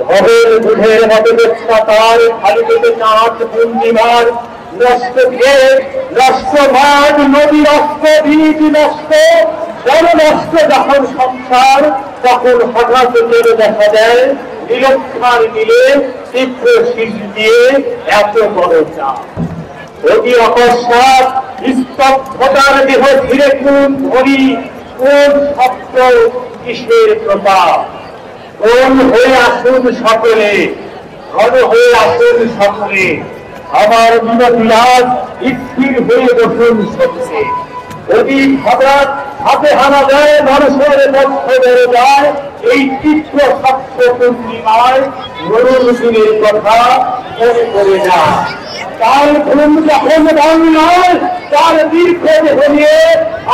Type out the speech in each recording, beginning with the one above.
ভবের দুধের মতো তার খালি পেটে চাঁদ পূর্ণিমার নষ্ট ক্ষেত, নষ্ট মাঠ, নদী নষ্ট, বীজ নষ্ট, বড় নষ্ট যখন সংসার, তখন হঠাৎ করে দেখা দেয় নিরক্ষার মিলে তীব্র শীষ দিয়ে এত বড় চাপ। অতি অকস্মাৎ স্তব্ধতার দেহ ধীরে কোন ধ্বনি, কোন শব্দ, কিসের প্রতাপ। কোন হয়ে আসুন সকলে, ঘন হয়ে আসুন সকলে, আমার বিনতিরাজ স্থির হয়ে বসুন সত্যি। অতি হঠাৎ হাতে হানা দেয়, মানুষের মধ্য বেড়ে যায় এই তীব্র স্বচ্ছ পূর্ণিমায় মরুর দিনের কথা মনে পড়ে না। তার ঘুম যখন বাংলায় তার দীর্ঘ দেহ নিয়ে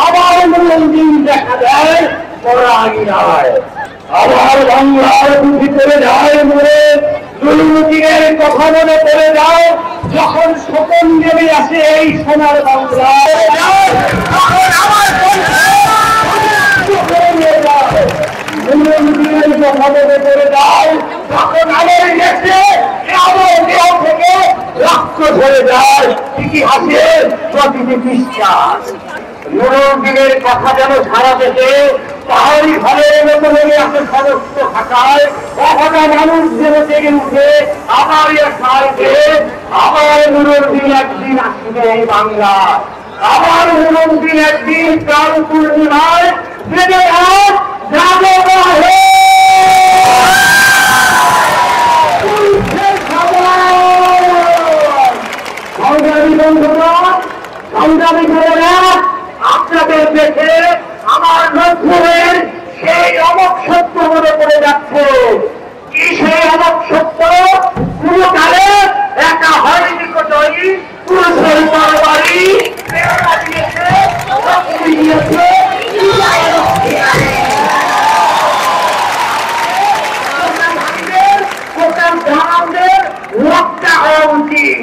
আবার মরুর দিন দেখা দেয় পড়া আঙিনায়। আবার বাংলার বুঝি করে যায় মরে দুর্নীতির কথা মনে পড়ে যায়, যখন সকল নেমে আসে এই সোনার বাংলায়। কথা মনে পড়ে যায়, যখন আমার গেছে দেহ থেকে রক্ত ধরে যায় ইতিহাসের প্রতিটি বিশ্বাস। নুরুদ্দিনের কথা যেন সারা দেশে পাহাড়ি ঘরের মতো লেগে আসে সমস্ত ভাষায়। কখনো মানুষ যেন জেগে উঠে আবার সাইডে আবার নুরুদ্দিন একদিন আসবে এই বাংলায়। আবার নুরুদ্দিন একদিন প্রাণ পূর্ণিমায় বেঁধে আজ যাবে সংগ্রামী বন্ধুরা, সংগ্রামী ছেলেরা, আপনাদের দেখে আমার নজরুলের সেই অমক সত্য মনে পড়ে যাচ্ছে। কি সেই অমক সত্য? পুরো কালে একা হয়নি নিকটই, পুরুষের বাড়ি দিয়েছে, রক্ষা হওয়া উচিত।